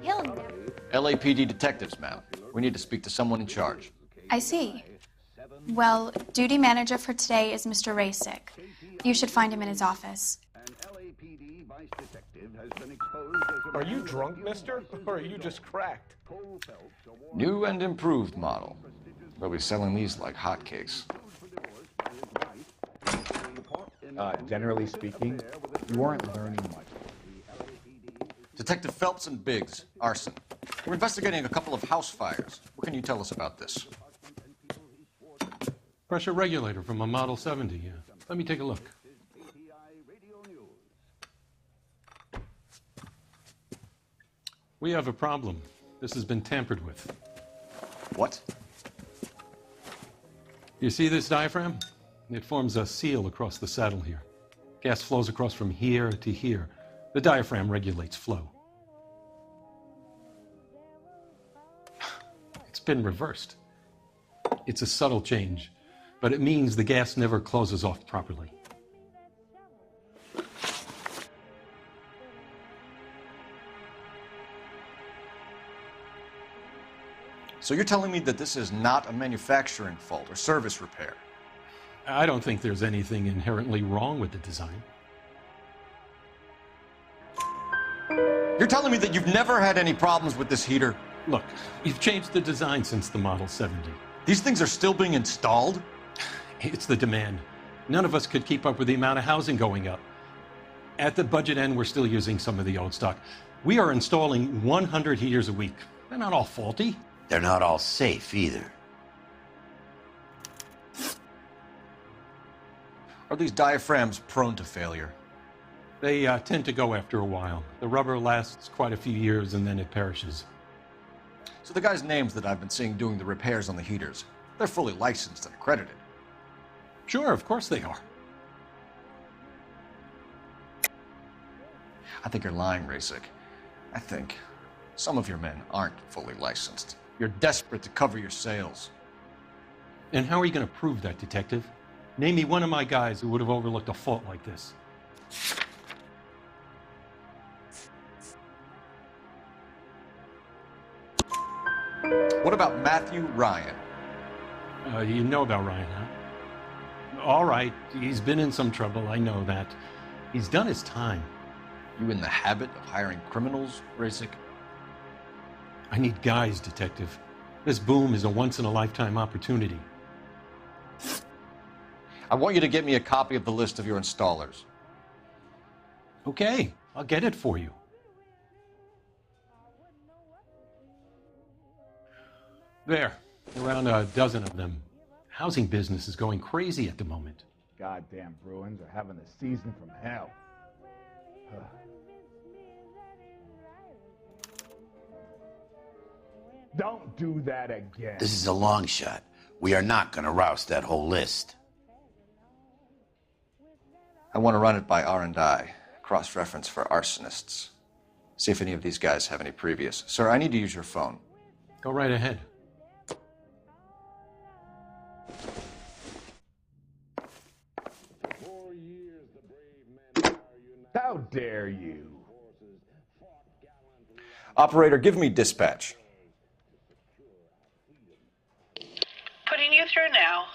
He'll never. LAPD detectives, ma'am. We need to speak to someone in charge. I see. Well, duty manager for today is Mr. Rasick. You should find him in his office. Are you drunk, mister? Or are you just cracked? New and improved model. They'll be selling these like hotcakes. Generally speaking, you weren't learning much. Detective Phelps and Biggs, arson. We're investigating a couple of house fires. What can you tell us about this? Pressure regulator from a Model 70. Let me take a look. We have a problem. This has been tampered with. What? You see this diaphragm? It forms a seal across the saddle here. Gas flows across from here to here. The diaphragm regulates flow. It's been reversed. It's a subtle change, but it means the gas never closes off properly. So you're telling me that this is not a manufacturing fault or service repair? I don't think there's anything inherently wrong with the design. You're telling me that you've never had any problems with this heater? Look, we've changed the design since the Model 70. These things are still being installed? It's the demand. None of us could keep up with the amount of housing going up. At the budget end, we're still using some of the old stock. We are installing 100 heaters a week. They're not all faulty. They're not all safe either. Are these diaphragms prone to failure? They tend to go after a while. The rubber lasts quite a few years and then it perishes. So the guys' names that I've been seeing doing the repairs on the heaters, they're fully licensed and accredited. Sure, of course they are. I think you're lying, Rasick. I think some of your men aren't fully licensed. You're desperate to cover your sales. And how are you going to prove that, Detective? Name me one of my guys who would have overlooked a fault like this. What about Matthew Ryan? You know about Ryan, huh? All right, he's been in some trouble, I know that. He's done his time. You in the habit of hiring criminals, Rasick? I need guys, Detective. This boom is a once-in-a-lifetime opportunity. I want you to get me a copy of the list of your installers. Okay, I'll get it for you. There, around a dozen of them. Housing business is going crazy at the moment. Goddamn Bruins are having a season from hell. Don't do that again. This is a long shot. We are not going to roust that whole list. I want to run it by R&I, cross-reference for arsonists. See if any of these guys have any previous. Sir, I need to use your phone. Go right ahead. How dare you? Operator, give me dispatch. Putting you through now.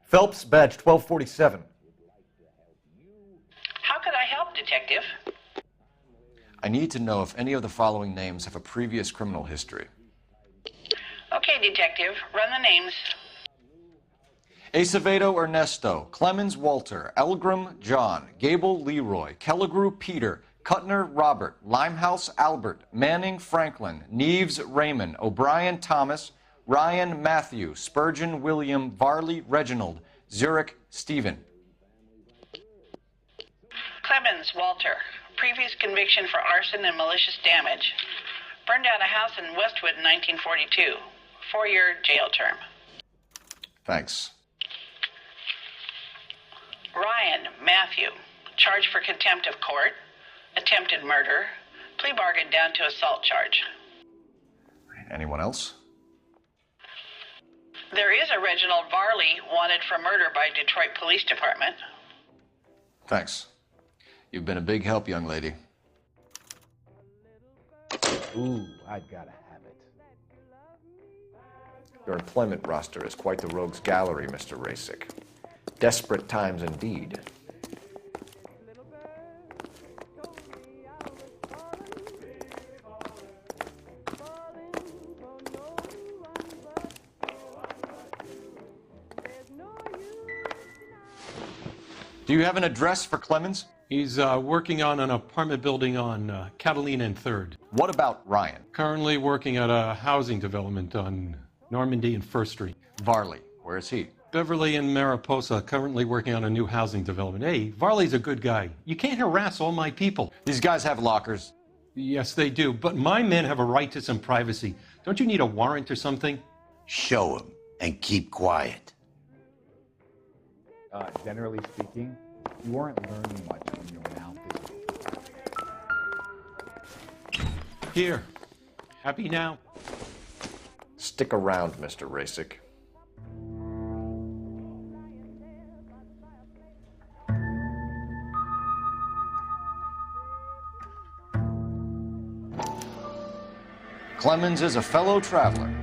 Phelps, badge 1247. How could I help, Detective? I need to know if any of the following names have a previous criminal history. Okay, Detective, run the names. Acevedo Ernesto, Clemens Walter, Elgram John, Gable Leroy, Kelligrew Peter, Cutner Robert, Limehouse Albert, Manning Franklin, Neves Raymond, O'Brien Thomas, Ryan Matthew, Spurgeon William, Varley Reginald, Zurich Stephen. Clemens Walter, previous conviction for arson and malicious damage. Burned down a house in Westwood in 1942. 4-year jail term. Thanks. Ryan Matthew, charged for contempt of court, attempted murder, plea bargain down to assault charge. Anyone else? There is a Reginald Varley wanted for murder by Detroit Police Department. Thanks. You've been a big help, young lady. Ooh, I've got to have it. Your employment roster is quite the rogues gallery, Mr. Rasick. Desperate times indeed. Do you have an address for Clemens? He's working on an apartment building on Catalina and 3rd. What about Ryan? Currently working at a housing development on Normandy and 1st Street. Varley, where is he? Beverly and Mariposa, currently working on a new housing development. Hey, Varley's a good guy. You can't harass all my people. These guys have lockers. Yes, they do, but my men have a right to some privacy. Don't you need a warrant or something? Show him and keep quiet. Generally speaking, you weren't learning much when you were out this week. Here. Happy now? Stick around, Mr. Rasick. Clemens is a fellow traveler.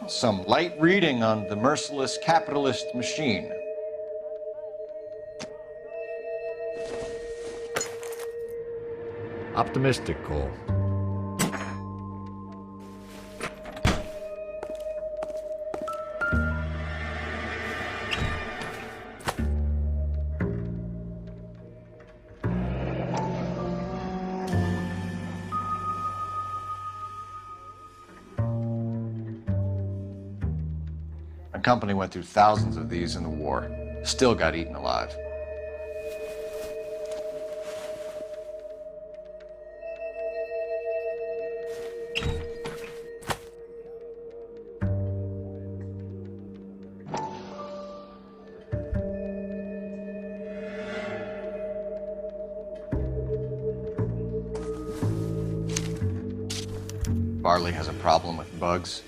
Some light reading on the merciless capitalist machine. Optimistic, Cole. My company went through thousands of these in the war. Still got eaten alive. Varley has a problem with bugs.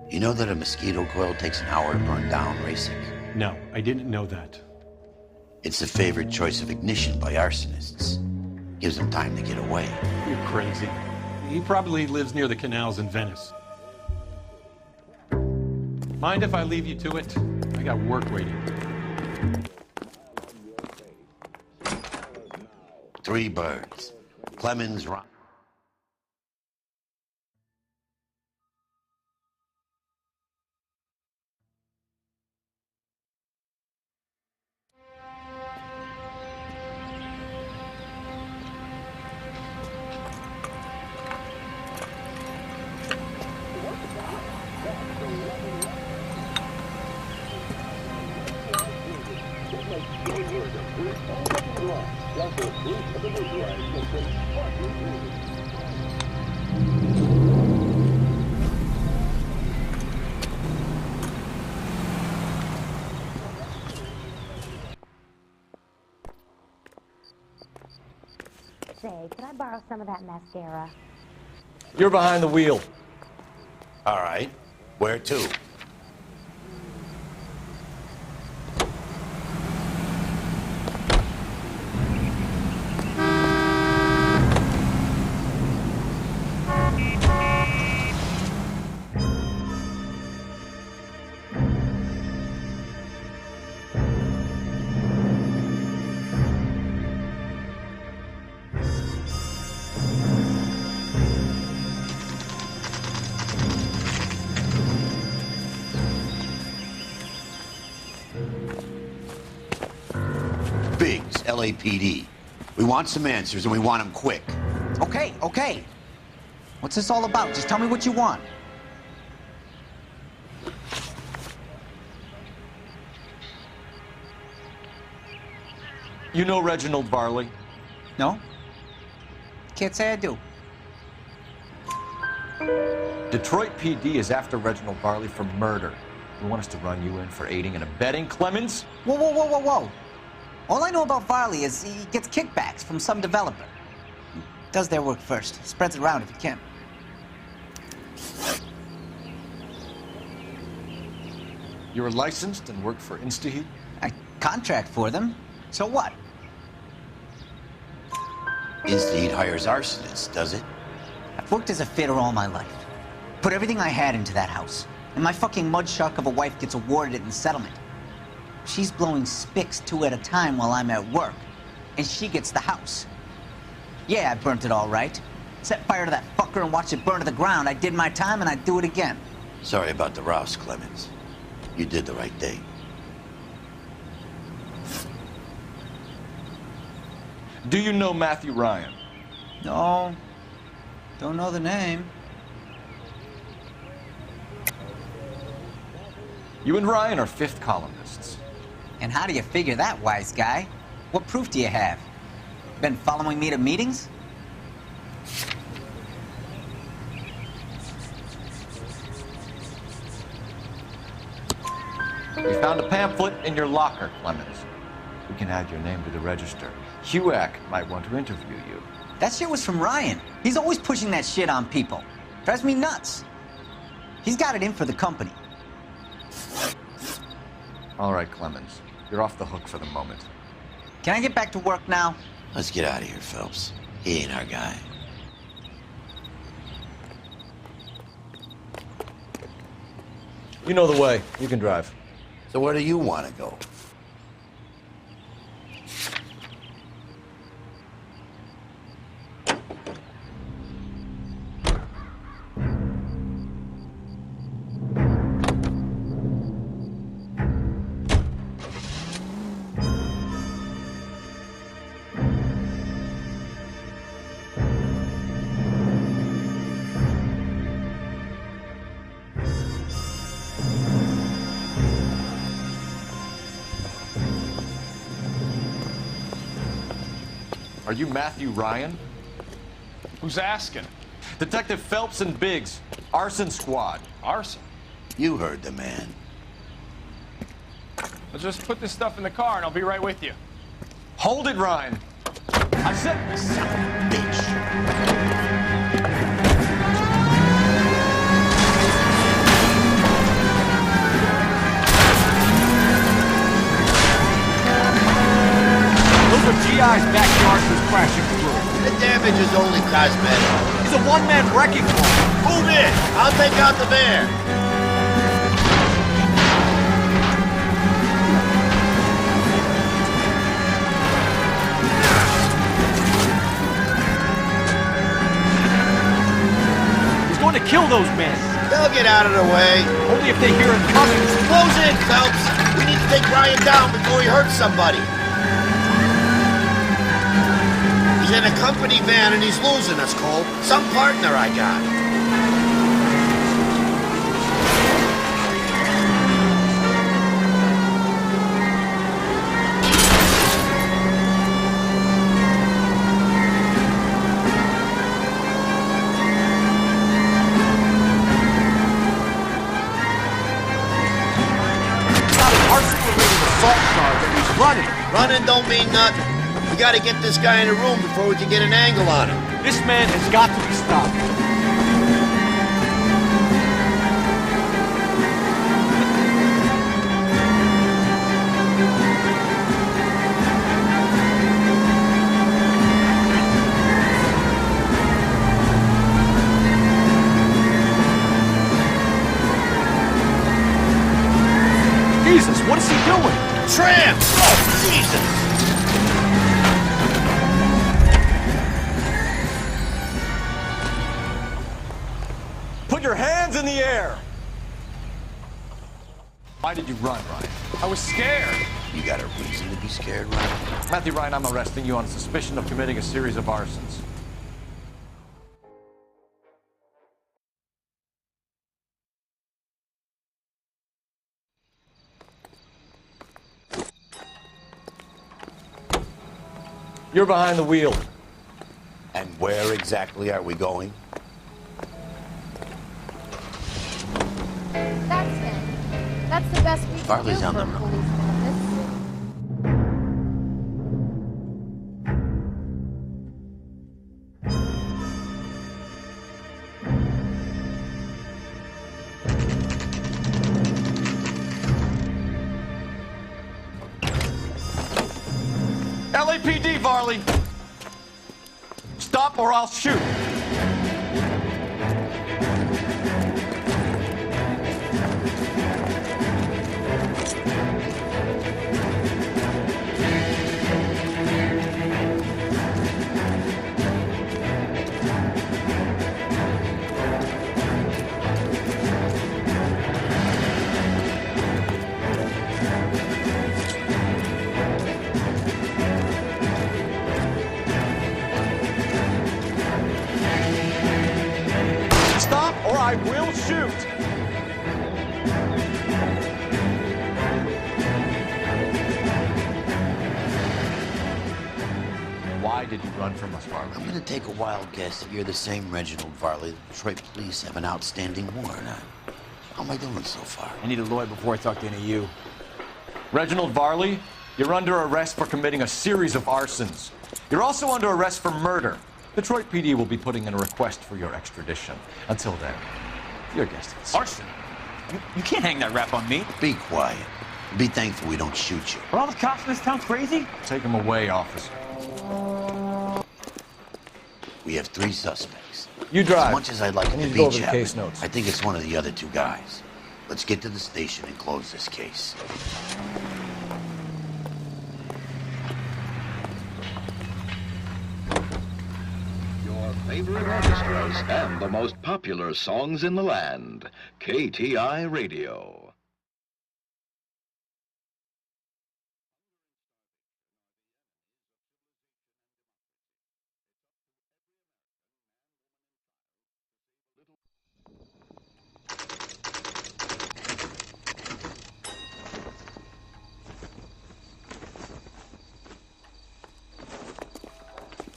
You know that a mosquito coil takes an hour to burn down, Rasick? No, I didn't know that. It's the favorite choice of ignition by arsonists. Gives them time to get away. You're crazy. He probably lives near the canals in Venice. Mind if I leave you to it? I got work waiting. 3 birds. Clemens, Ryan. Say, could I borrow some of that mascara? You're behind the wheel. All right. Where to? Biggs, LAPD. We want some answers, and we want them quick. Okay, okay. What's this all about? Just tell me what you want. You know Reginald Varley? No? Can't say I do. Detroit PD is after Reginald Varley for murder. You want us to run you in for aiding and abetting Clemens? Whoa, whoa, whoa, whoa, whoa. All I know about Varley is he gets kickbacks from some developer. He does their work first, spreads it around if he can. You're licensed and work for InstaHeat? I contract for them. So what? InstaHeat hires arsonists, does it? I've worked as a fitter all my life. Put everything I had into that house. And my fucking mud shark of a wife gets awarded it in settlement. She's blowing spics 2 at a time while I'm at work. And she gets the house. Yeah, I burnt it all right. Set fire to that fucker and watched it burn to the ground. I did my time and I'd do it again. Sorry about the rouse, Clemens. You did the right thing. Do you know Matthew Ryan? No. Don't know the name. You and Ryan are fifth columnists. And how do you figure that, wise guy? What proof do you have? Been following me to meetings? We found a pamphlet in your locker, Clemens. We can add your name to the register. HUAC might want to interview you. That shit was from Ryan. He's always pushing that shit on people. Drives me nuts. He's got it in for the company. All right, Clemens. You're off the hook for the moment. Can I get back to work now? Let's get out of here, Phelps. He ain't our guy. You know the way. You can drive. So where do you want to go? Are you Matthew Ryan? Who's asking? Detective Phelps and Biggs, arson squad. Arson? You heard the man. Let's just put this stuff in the car and I'll be right with you. Hold it, Ryan. I said, Son of a bitch. those are GI's backyard was crashing through. The damage is only cosmetic. He's a one-man wrecking ball. Move in. I'll take out the van. He's going to kill those men. They'll get out of the way. Only if they hear him coming. Close in, Phelps. We need to take Ryan down before he hurts somebody. He's in a company van and he's losing us, Cole. Some partner I got. Running don't mean nothing. We gotta get this guy in a room before we can get an angle on him. This man has got to be stopped. Jesus, what is he doing? Tramp! Oh, Jesus! Put your hands in the air! Why did you run, Ryan? I was scared. You got a reason to be scared, Ryan? Matthew Ryan, I'm arresting you on suspicion of committing a series of arsons. You're behind the wheel. And where exactly are we going? That's it. That's the best we can Farley's do on for the a road. policeman in this city. LAPD, Varley! Stop or I'll shoot! Stop or I will shoot! Why did you run from us, Varley? I'm gonna take a wild guess that you're the same Reginald Varley the Detroit police have an outstanding warrant on. How am I doing so far? I need a lawyer before I talk to any of you. Reginald Varley, you're under arrest for committing a series of arsons. You're also under arrest for murder. Detroit PD will be putting in a request for your extradition. Until then, your guest is Arson? You can't hang that rap on me. Be quiet. Be thankful we don't shoot you. Are all the cops in this town crazy? Take him away, officer. We have 3 suspects. You drive. As much as I'd like I it need to to be go over the Chapman, case notes. I think it's one of the other 2 guys. Let's get to the station and close this case. Your favorite orchestras and the most popular songs in the land. KTI Radio.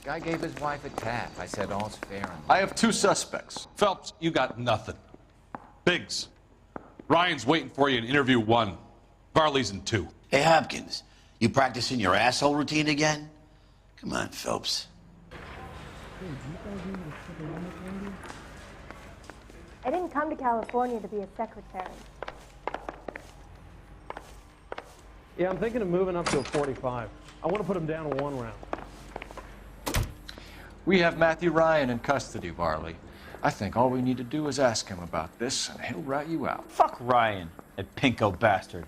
Guy gave his wife a tap. I said all's fair and I have 2 suspects. Phelps, you got nothing. Biggs, Ryan's waiting for you in interview 1. Varley's in 2. Hey, Hopkins, you practicing your asshole routine again? Come on, Phelps. I didn't come to California to be a secretary. Yeah, I'm thinking of moving up to a 45. I want to put him down to 1 round. We have Matthew Ryan in custody, Varley. I think all we need to do is ask him about this, and he'll rat you out. Fuck Ryan, that pinko bastard.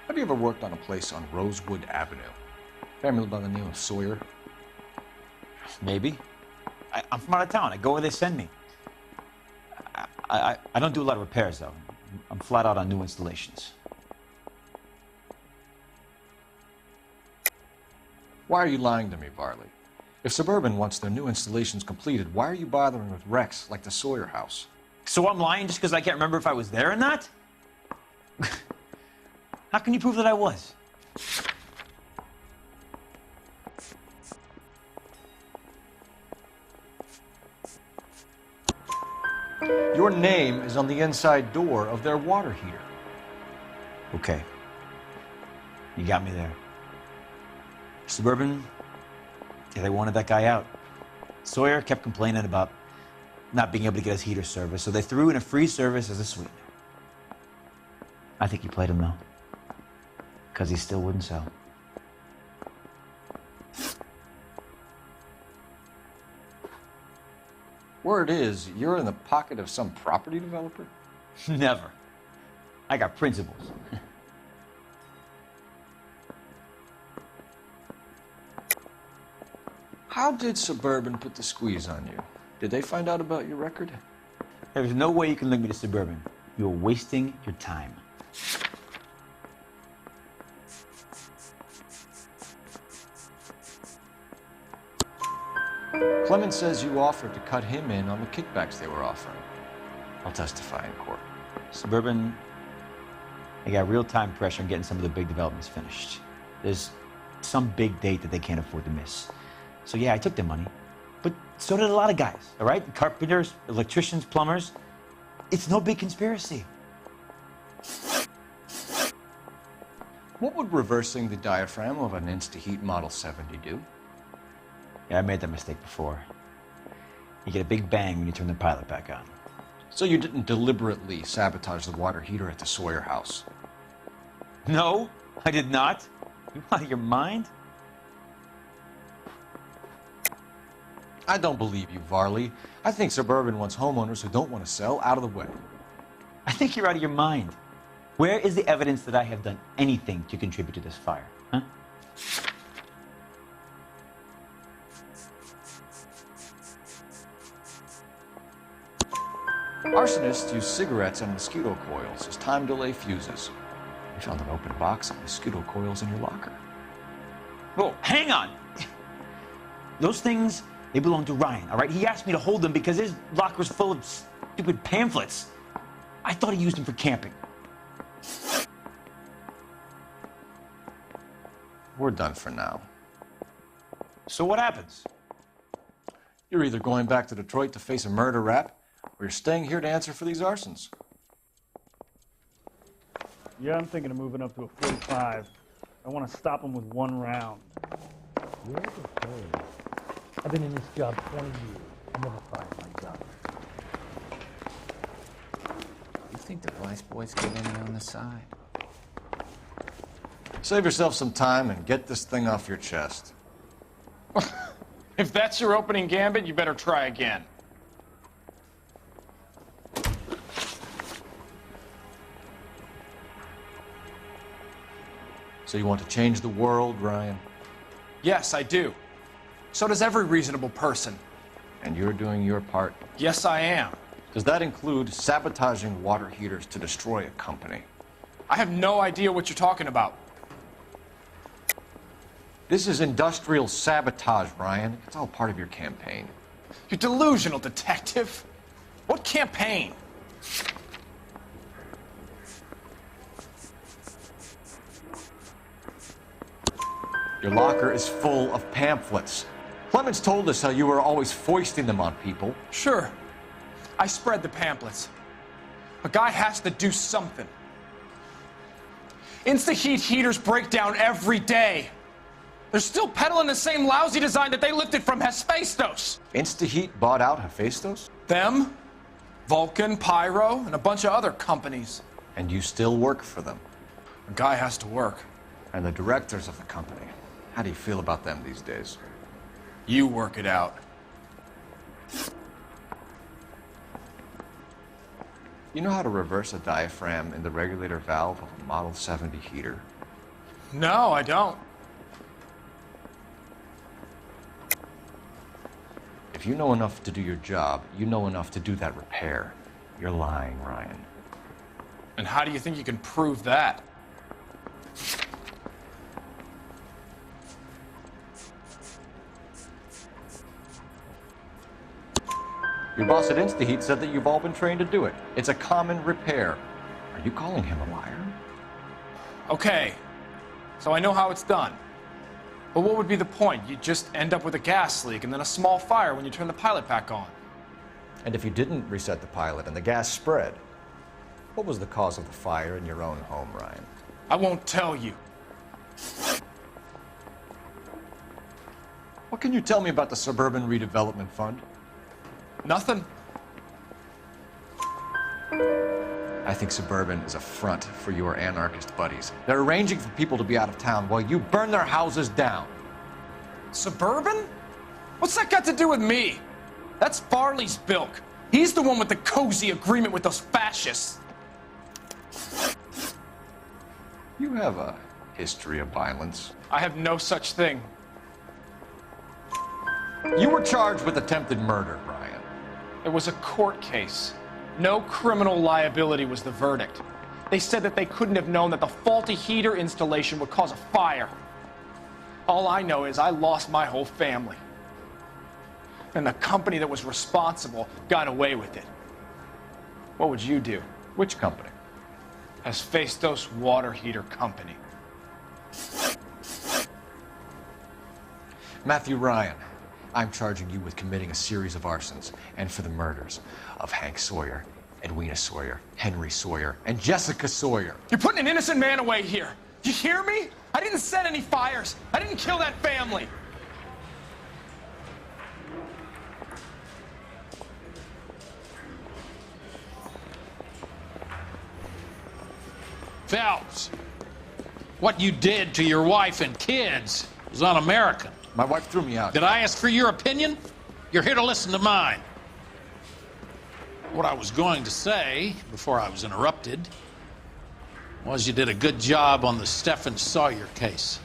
Have you ever worked on a place on Rosewood Avenue? Family by the name of Sawyer? Maybe. I'm from out of town. I go where they send me. I don't do a lot of repairs, though. I'm flat out on new installations. Why are you lying to me, Varley? If Suburban wants their new installations completed, why are you bothering with wrecks like the Sawyer house? So I'm lying just because I can't remember if I was there or not? How can you prove that I was? Your name is on the inside door of their water heater. Okay. You got me there. Suburban, yeah, they wanted that guy out. Sawyer kept complaining about not being able to get his heater service, so they threw in a free service as a sweetener. I think he played him, though, because he still wouldn't sell. Word is, you're in the pocket of some property developer? Never. I got principles. How did Suburban put the squeeze on you? Did they find out about your record? There's no way you can link me to Suburban. You're wasting your time. Clemens says you offered to cut him in on the kickbacks they were offering. I'll testify in court. Suburban They got real-time pressure on getting some of the big developments finished. There's some big date that they can't afford to miss. So yeah, I took their money, but so did a lot of guys, all right? Carpenters, electricians, plumbers. It's no big conspiracy. What would reversing the diaphragm of an Insta-Heat Model 70 do? Yeah, I made that mistake before. You get a big bang when you turn the pilot back on. So you didn't deliberately sabotage the water heater at the Sawyer house? No, I did not. You out of your mind? I don't believe you, Varley. I think Suburban wants homeowners who don't want to sell out of the way. I think you're out of your mind. Where is the evidence that I have done anything to contribute to this fire, huh? Arsonists use cigarettes and mosquito coils as time delay fuses. We found an open box of mosquito coils in your locker. Whoa, hang on! Those things, they belong to Ryan, all right? He asked me to hold them because his locker's full of stupid pamphlets. I thought he used them for camping. We're done for now. So what happens? You're either going back to Detroit to face a murder rap, or you're staying here to answer for these arsons. Yeah, I'm thinking of moving up to a 45. I want to stop them with one round. You're okay. I've been in this job 20 years. I never fired my gun. You think the Vice boys get any on the side? Save yourself some time and get this thing off your chest. If that's your opening gambit, you better try again. So you want to change the world, Ryan? Yes, I do. So does every reasonable person. And you're doing your part? Yes, I am. Does that include sabotaging water heaters to destroy a company? I have no idea what you're talking about. This is industrial sabotage, Ryan. It's all part of your campaign. You're delusional, detective. What campaign? Your locker is full of pamphlets. Clemens told us how you were always foisting them on people. Sure. I spread the pamphlets. A guy has to do something. Insta-heat heaters break down every day. They're still peddling the same lousy design that they lifted from Hephaestus. Insta-heat bought out Hephaestus? Them, Vulcan, Pyro, and a bunch of other companies. And you still work for them? A guy has to work. And the directors of the company, how do you feel about them these days? You work it out. You know how to reverse a diaphragm in the regulator valve of a Model 70 heater? No, I don't. If you know enough to do your job, you know enough to do that repair. You're lying, Ryan. And how do you think you can prove that? Your boss at InstaHeat said that you've all been trained to do it. It's a common repair. Are you calling him a liar? Okay, so I know how it's done. But what would be the point? You just end up with a gas leak and then a small fire when you turn the pilot back on. And if you didn't reset the pilot and the gas spread, what was the cause of the fire in your own home, Ryan? I won't tell you. What can you tell me about the Suburban Redevelopment Fund? Nothing. I think Suburban is a front for your anarchist buddies. They're arranging for people to be out of town while you burn their houses down. Suburban? What's that got to do with me? That's Farley's bilk. He's the one with the cozy agreement with those fascists. You have a history of violence. I have no such thing. You were charged with attempted murder, Ryan. It was a court case. No criminal liability was the verdict. They said that they couldn't have known that the faulty heater installation would cause a fire. All I know is I lost my whole family. And the company that was responsible got away with it. What would you do? Which company? Hephaestus Water Heater Company. Matthew Ryan, I'm charging you with committing a series of arsons and for the murders of Hank Sawyer, Edwina Sawyer, Henry Sawyer, and Jessica Sawyer. You're putting an innocent man away here. You hear me? I didn't set any fires. I didn't kill that family. Phelps, what you did to your wife and kids was un-American. My wife threw me out. Did I ask for your opinion? You're here to listen to mine. What I was going to say, before I was interrupted, was you did a good job on the Stephen Sawyer case.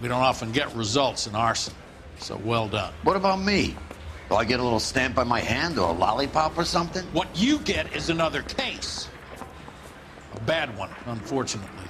We don't often get results in arson, so well done. What about me? Do I get a little stamp by my hand or a lollipop or something? What you get is another case. A bad one, unfortunately.